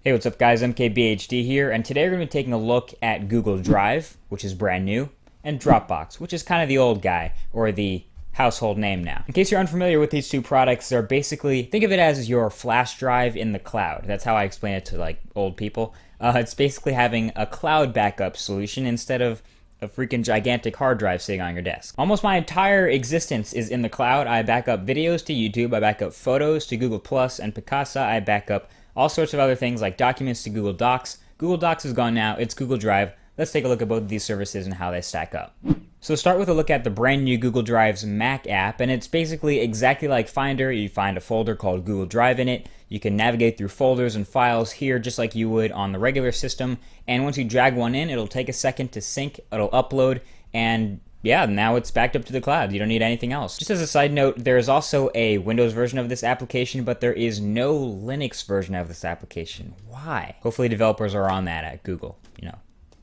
Hey, what's up guys? MKBHD here, and today we're going to be taking a look at Google Drive, which is brand new, and Dropbox, which is kind of the old guy, or the household name now. In case you're unfamiliar with these two products, they're basically, think of it as your flash drive in the cloud. That's how I explain it to like old people. It's basically having a cloud backup solution instead of a freaking gigantic hard drive sitting on your desk. Almost my entire existence is in the cloud. I back up videos to YouTube, I back up photos to Google Plus and Picasa, I back up all sorts of other things like documents to Google Docs. Google Docs is gone now, it's Google Drive. Let's take a look at both of these services and how they stack up. So start with a look at the brand new Google Drive's Mac app, and it's basically exactly like Finder. You find a folder called Google Drive in it. You can navigate through folders and files here just like you would on the regular system. And once you drag one in, it'll take a second to sync, it'll upload, and yeah, now it's backed up to the cloud. You don't need anything else. Just as a side note, there is also a Windows version of this application, but there is no Linux version of this application. Why? Hopefully developers are on that at Google,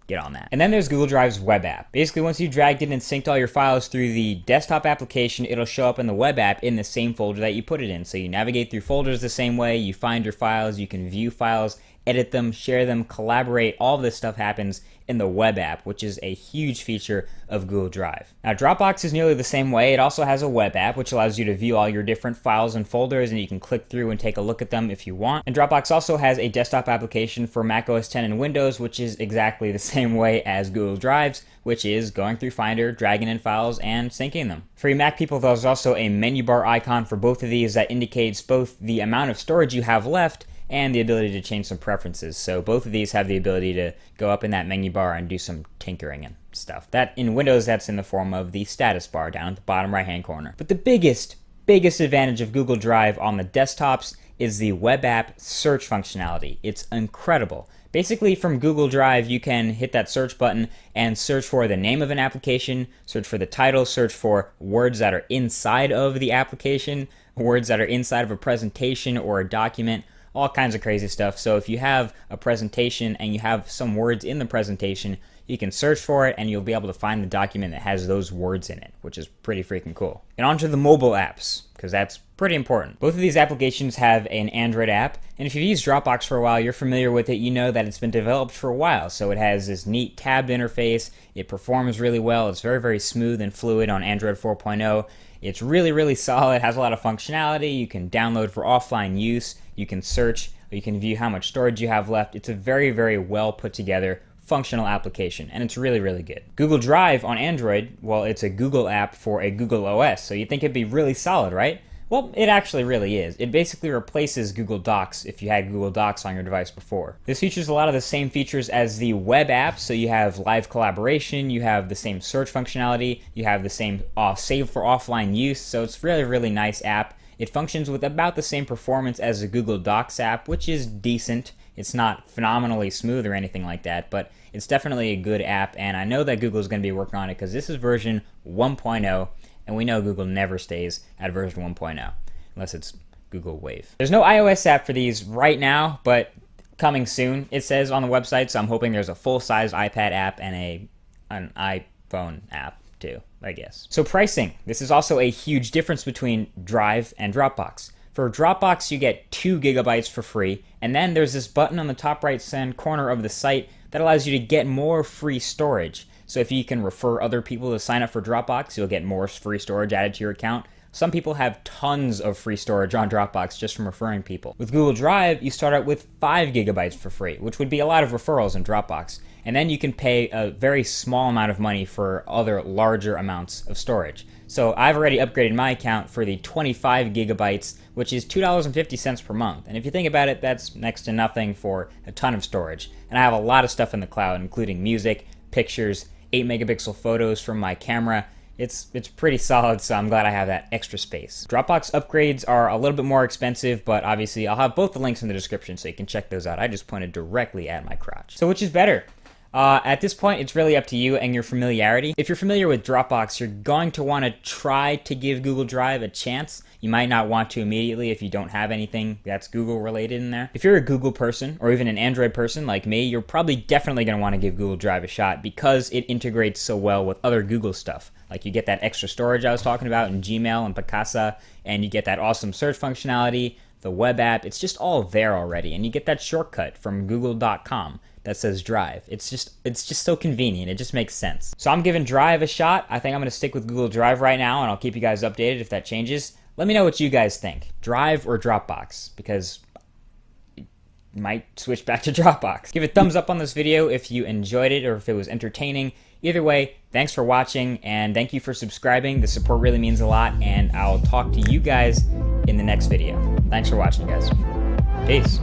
get on that. And then there's Google Drive's web app. Basically, once you dragged it and synced all your files through the desktop application, it'll show up in the web app in the same folder that you put it in. So you navigate through folders the same way, you find your files, you can view files, edit them, share them, collaborate. All of this stuff happens in the web app, which is a huge feature of Google Drive. Now, Dropbox is nearly the same way. It also has a web app, which allows you to view all your different files and folders, and you can click through and take a look at them if you want. And Dropbox also has a desktop application for Mac OS X and Windows, which is exactly the same way as Google Drive's, which is going through Finder, dragging in files, and syncing them. For you Mac people, there's also a menu bar icon for both of these that indicates both the amount of storage you have left and the ability to change some preferences. So both of these have the ability to go up in that menu bar and do some tinkering and stuff. That in Windows, that's in the form of the status bar down at the bottom right hand corner. But the biggest advantage of Google Drive on the desktops is the web app search functionality. It's incredible. Basically, from Google Drive, you can hit that search button and search for the name of an application, search for the title, search for words that are inside of the application, words that are inside of a presentation or a document, all kinds of crazy stuff. So if you have a presentation and you have some words in the presentation, you can search for it and you'll be able to find the document that has those words in it, which is pretty freaking cool. And on to the mobile apps, because that's pretty important. Both of these applications have an Android app, and if you've used Dropbox for a while, you're familiar with it, you know that it's been developed for a while. So it has this neat tabbed interface, it performs really well, it's very, very smooth and fluid on Android 4.0. It's really, really solid, has a lot of functionality, you can download for offline use, you can search, or you can view how much storage you have left. It's a very, very well put together functional application, and it's really, really good. Google Drive on Android, well, it's a Google app for a Google OS, so you'd think it'd be really solid, right? Well, it actually really is. It basically replaces Google Docs if you had Google Docs on your device before. This features a lot of the same features as the web app, so you have live collaboration, you have the same search functionality, you have the same save for offline use, so it's really, really nice app. It functions with about the same performance as the Google Docs app, which is decent. It's not phenomenally smooth or anything like that, but it's definitely a good app, and I know that Google is going to be working on it because this is version 1.0, and we know Google never stays at version 1.0 unless it's Google Wave. There's no iOS app for these right now, but coming soon, it says on the website, so I'm hoping there's a full-size iPad app and an iPhone app too, I guess. So pricing. This is also a huge difference between Drive and Dropbox. For Dropbox, you get 2 gigabytes for free, and then there's this button on the top right-hand corner of the site that allows you to get more free storage. So if you can refer other people to sign up for Dropbox, you'll get more free storage added to your account. Some people have tons of free storage on Dropbox just from referring people. With Google Drive, you start out with 5 gigabytes for free, which would be a lot of referrals in Dropbox. And then you can pay a very small amount of money for other larger amounts of storage. So I've already upgraded my account for the 25 gigabytes, which is $2.50 per month. And if you think about it, that's next to nothing for a ton of storage. And I have a lot of stuff in the cloud, including music, pictures, 8 megapixel photos from my camera. It's pretty solid, so I'm glad I have that extra space. Dropbox upgrades are a little bit more expensive, but obviously I'll have both the links in the description so you can check those out. I just pointed directly at my crotch. So which is better? At this point, it's really up to you and your familiarity. If you're familiar with Dropbox, you're going to want to try to give Google Drive a chance. You might not want to immediately if you don't have anything that's Google related in there. If you're a Google person or even an Android person like me, you're probably definitely going to want to give Google Drive a shot because it integrates so well with other Google stuff. Like you get that extra storage I was talking about in Gmail and Picasa, and you get that awesome search functionality. the web app. It's just all there already, and you get that shortcut from google.com that says Drive. It's just so convenient. It just makes sense. So I'm giving Drive a shot. I think I'm going to stick with Google Drive right now, and I'll keep you guys updated if that changes. Let me know what you guys think, Drive or Dropbox, because might switch back to Dropbox. Give a thumbs up on this video if you enjoyed it or if it was entertaining. Either way, thanks for watching and thank you for subscribing. The support really means a lot, and I'll talk to you guys in the next video. Thanks for watching, guys. Peace.